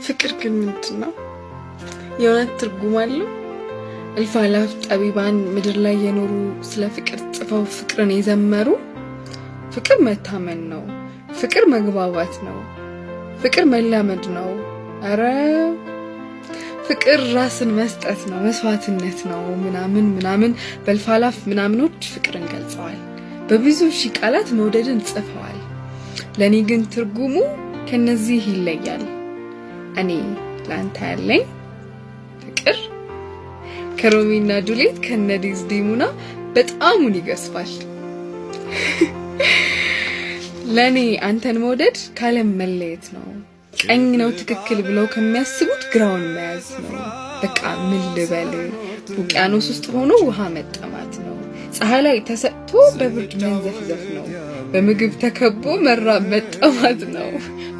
ፍቅር ግን ምንድነው? የእውነት ትርጉም አለው? እልፍ አላፍ ጠቢባን ምድር ላይ የኖሩ ስለ ፍቅር ጽፈው ፍቅርን የዘመሩ። ፍቅር መታመን ነው። ፍቅር መግባባት ነው። ፍቅር መላመድ ነው። አረ ፍቅር ራስን መስጠት ነው፣ መስዋዕትነት ነው ምናምን ምናምን በእልፍ አላፍ ምናምኖች ፍቅርን ገልጸዋል። በብዙ ሺህ ቃላት መውደድን ጽፈዋል። ለኔ ግን ትርጉሙ ከነዚህ ይለያል። እኔ ላንተ ያለኝ ፍቅር ከሮሚና ጁሊየት ከነዲዝዲሙና በጣሙን ይገስፋል። ለኔ አንተን መውደድ ካለም መለየት ነው። ቀኝ ነው ትክክል ብለው ከሚያስቡት ግራውን መያዝ ነው። በቃ ምን ልበል፣ ውቅያኖስ ውስጥ ሆኖ ውሃ መጠማት ነው። ፀሐይ ላይ ተሰጥቶ በብርድ መንዘፍዘፍ ነው። በምግብ ተከቦ መራብ መጠማት ነው።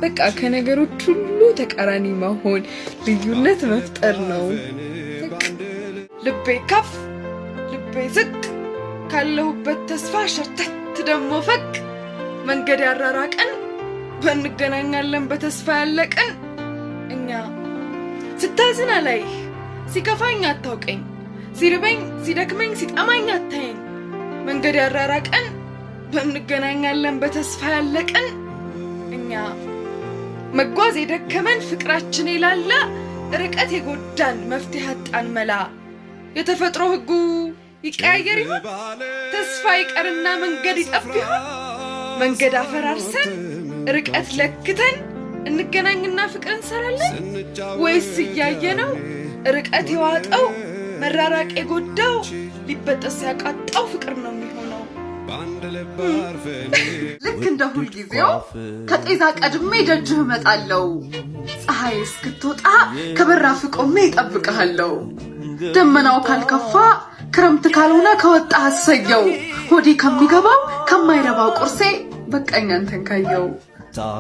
በቃ ከነገሮች ሁሉ ተቃራኒ መሆን፣ ልዩነት መፍጠር ነው። ልቤ ከፍ ልቤ ዝቅ ካለሁበት ተስፋ ሸርተት ደሞ ፈቅ መንገድ ያራራቀን በእንገናኛለን በተስፋ ያለቀን እኛ ስታዝና ላይ ሲከፋኝ አታውቀኝ፣ ሲርበኝ ሲደክመኝ ሲጠማኝ አታየኝ። መንገድ ያራራቀን በእንገናኛለን በተስፋ ያለቀን እኛ መጓዝ የደከመን ፍቅራችን ይላላ ርቀት የጎዳን መፍትሄ አጣን መላ። የተፈጥሮ ህጉ ይቀያየር ይሆን? ተስፋ ይቀርና መንገድ ይጠብ ይሆን? መንገድ አፈራርሰን ርቀት ለክተን እንገናኝና ፍቅር እንሰራለን ወይስ እያየነው ርቀት የዋጠው መራራቅ የጎዳው ሊበጠስ ያቃጣው ፍቅር ነው የሚሆነው? ልክ እንደ ሁል ጊዜው ከጤዛ ቀድሜ ደጅህ እመጣለሁ። ፀሐይ እስክትወጣ ከበራፍ ቆሜ እጠብቅሃለሁ። ደመናው ካልከፋ ክረምት ካልሆነ ከወጣ አሰየው። ሆዴ ከሚገባው ከማይረባው ቁርሴ በቀኝ አንተን ካየው።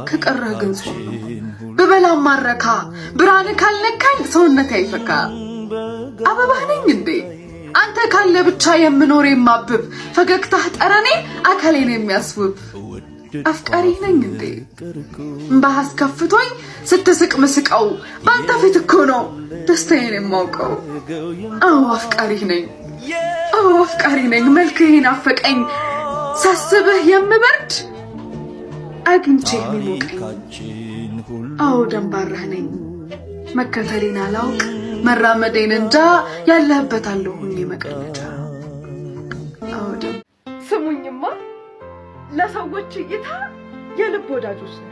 ከቀረህ ግን ጾም ነው ብበላም ማረካ። ብርሃን ካልነካኝ ሰውነቴ አይፈካ። አበባህ ነኝ እንዴ አንተ ካለ ብቻ የምኖር የማብብ። ፈገግታህ ጠረኔ አካሌን የሚያስውብ። አፍቃሪ ነኝ እንዴ እምባህ አስከፍቶኝ ስትስቅ ምስቀው። ባንተ ፊት እኮ ነው ደስታዬን የማውቀው። አዎ አፍቃሪ ነኝ፣ አዎ አፍቃሪ ነኝ። መልክህን አፈቀኝ ሳስብህ የምበርድ አግኝቼ የሚሞቀኝ። አዎ ደንባራህ ነኝ መከተሌን አላውቅ መራመዴን እንጃ ያለህበት አለሁኝ መቀለጃ። አዎ ስሙኝማ ለሰዎች እይታ የልብ ወዳጆች ነው።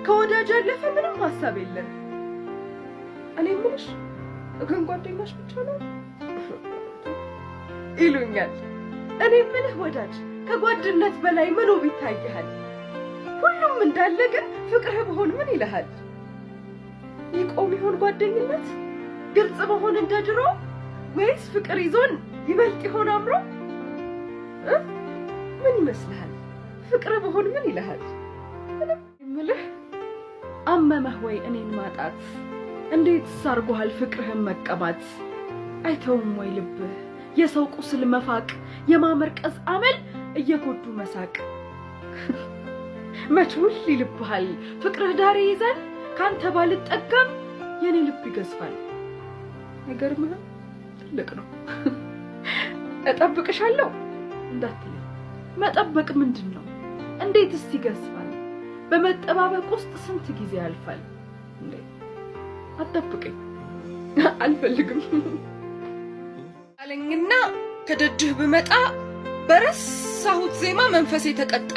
ከወዳጅ ያለፈ ምንም ሐሳብ የለም። እኔ ምንሽ ግን ጓደኛሽ ብቻ ነው ይሉኛል። እኔ ምንህ ወዳጅ ከጓደኝነት በላይ ምን ውብ ይታያል? ሁሉም እንዳለ ግን ፍቅርህ በሆን ምን ይልሃል? ይቆም ይሆን ጓደኝነት ግልጽ መሆን እንደ ድሮ? ወይስ ፍቅር ይዞን ይበልጥ ይሆን አምሮ? ምን ይመስልሃል? ፍቅር በሆን ምን ይልሃል? ምልህ አመመህ ወይ እኔን ማጣት? እንዴት ሳርጎሃል ፍቅርህን መቀባት? አይተውም ወይ ልብህ የሰው ቁስል መፋቅ? የማመርቀዝ አመል እየጎዱ መሳቅ። መችውል ይልብሃል ፍቅርህ ዳሬ ይዘን ካንተ ባልጠጋም የኔ ልብ ይገዝፋል። አይገርምህም? ትልቅ ነው። እጠብቅሻለሁ እንዳትለኝ። መጠበቅ ምንድነው? እንዴትስ ይገዝፋል? በመጠባበቅ ውስጥ ስንት ጊዜ ያልፋል። እንዴ አትጠብቀኝ፣ አልፈልግም አለኝና ከደጅህ ብመጣ በረሳሁት ዜማ መንፈሴ ተቀጣ።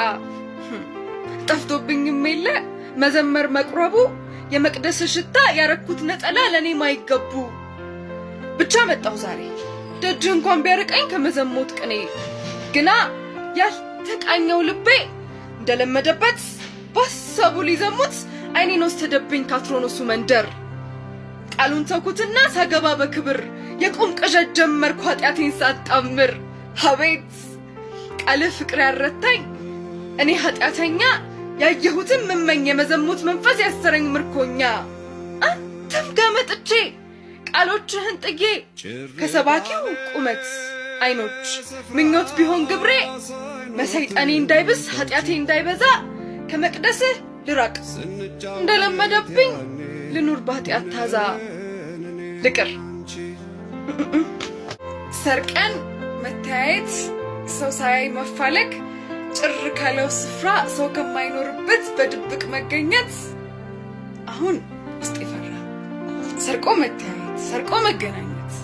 ጠፍቶብኝም የለ መዘመር መቅረቡ የመቅደስ ሽታ ያረኩት ነጠላ ለኔ ማይገቡ። ብቻ መጣሁ ዛሬ ደጅህ እንኳን ቢያርቀኝ ከመዘሞት ቅኔ። ግና ያልተቃኘው ልቤ እንደለመደበት ባሰቡ ሊዘሙት አይኔን ወሰደብኝ ካትሮኖሱ መንደር። ቃሉን ተኩትና ሳገባ በክብር የቁም ቅዠት ጀመርኩ ኃጢአቴን ሳጣምር። አቤት ቃልህ ፍቅር ያረታኝ እኔ ኃጢአተኛ ያየሁትን ምመኝ የመዘሙት መንፈስ ያሰረኝ ምርኮኛ። አንተም ገመጥቼ ቃሎችህን ጥጌ ከሰባኪው ቁመት አይኖች ምኞት ቢሆን ግብሬ መሰይጣኔ እንዳይብስ ኃጢአቴ እንዳይበዛ ከመቅደስህ ልራቅ እንደለመደብኝ ልኑር ባጢአት ታዛ ልቅር ሰርቀን መታየት ሰው ሳያይ መፋለግ ጭር ካለው ስፍራ ሰው ከማይኖርበት በድብቅ መገኘት አሁን ውስጥ ይፈራ ሰርቆ መታየት ሰርቆ መገናኘት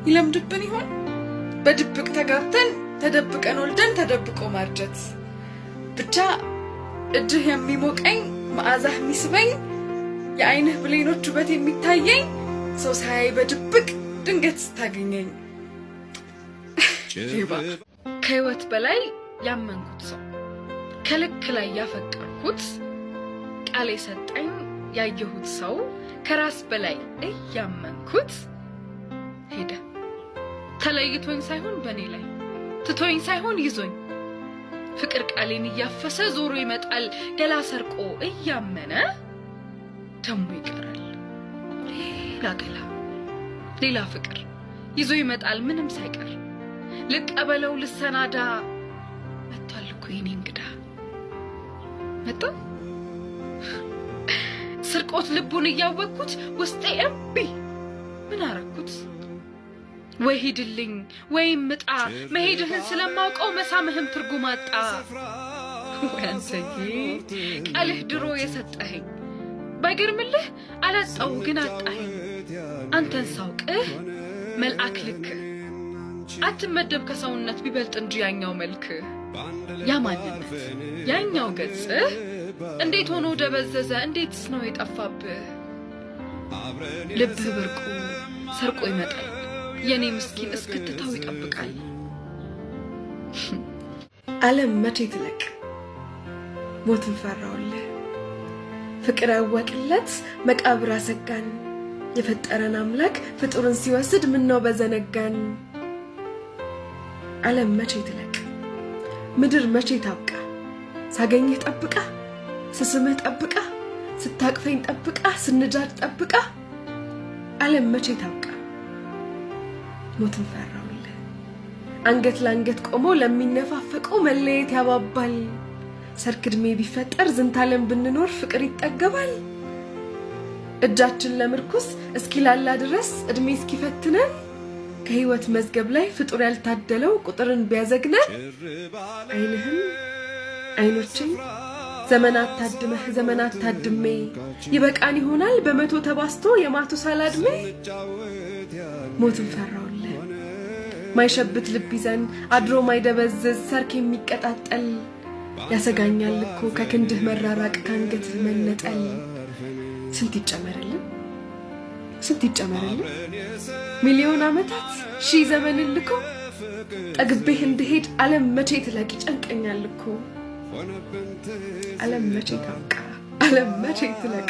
ይለምድብን ይሆን በድብቅ ተጋብተን ተደብቀን ወልደን ተደብቆ ማርጀት ብቻ እጅህ የሚሞቀኝ መዓዛህ የሚስበኝ የአይንህ ብሌኖች ውበት የሚታየኝ ሰው ሳያይ በድብቅ ድንገት ስታገኘኝ ከህይወት በላይ ያመንኩት ሰው ከልክ ላይ ያፈቀርኩት ቃል የሰጠኝ ያየሁት ሰው ከራስ በላይ እያመንኩት ሄደ ተለይቶኝ ሳይሆን በኔ ላይ ትቶኝ ሳይሆን ይዞኝ ፍቅር ቃሌን እያፈሰ ዞሮ ይመጣል ገላ ሰርቆ እያመነ ደሞ ይቀራል ሌላ ገላ ሌላ ፍቅር ይዞ ይመጣል ምንም ሳይቀር ልቀበለው ልሰናዳ መጥቷል እኮ የኔ እንግዳ መጣ ስርቆት ልቡን እያወቅኩት ውስጤ እምቢ ምን አረኩት ወይ ሂድልኝ ወይ ምጣ መሄድህን ስለማውቀው መሳምህም ትርጉም አጣ ወንሰዬ ቃልህ ድሮ የሰጠኸኝ ባይገርምልህ አላጣው ግን አጣኸኝ አንተን ሳውቅህ መልአክ ልክ አትመደብ ከሰውነት ቢበልጥ እንጂ ያኛው መልክ ያ ማንነት ያኛው ገጽ እንዴት ሆኖ ደበዘዘ እንዴትስ ነው የጠፋብህ ልብህ ብርቁ ሰርቆ ይመጣል የኔ ምስኪን እስክትታው ይጠብቃል ዓለም መቼ ትለቅ ሞትን ፈራውልህ ፍቅር ያወቅለት መቃብር አሰጋን የፈጠረን አምላክ ፍጡርን ሲወስድ ምን ነው በዘነጋን ዓለም መቼ ትለቅ ምድር መቼ ታብቃ ሳገኝህ ጠብቃ ስስምህ ጠብቃ ስታቅፈኝ ጠብቃ ስንጃድ ጠብቃ ዓለም መቼ ታብቃ ሞትን ፈራውልህ አንገት ለአንገት ቆሞ ለሚነፋፈቀው መለየት ያባባል ሰርክ ዕድሜ ቢፈጠር ዝንታለም ብንኖር ፍቅር ይጠገባል እጃችን ለምርኩስ እስኪላላ ድረስ ዕድሜ እስኪፈትነን ከህይወት መዝገብ ላይ ፍጡር ያልታደለው ቁጥርን ቢያዘግነን አይንህን አይኖችን ዘመናት ታድመህ ዘመናት ታድሜ ይበቃን ይሆናል በመቶ ተባስቶ የማቱሳላ ዕድሜ ሞትን ፈራውልህ ማይሸብት ልብ ይዘን አድሮ ማይደበዝዝ ሰርክ የሚቀጣጠል ያሰጋኛል እኮ ከክንድህ መራራቅ ካንገትህ መነጠል ስንት ይጨመርልን ሚሊዮን ዓመታት ሺህ ዘመን ልኮ ጠግቤህ እንድሄድ ዓለም መቼ ትለቅ ይጨንቀኛል እኮ ዓለም መቼ ታውቃ ዓለም መቼ ትለቅ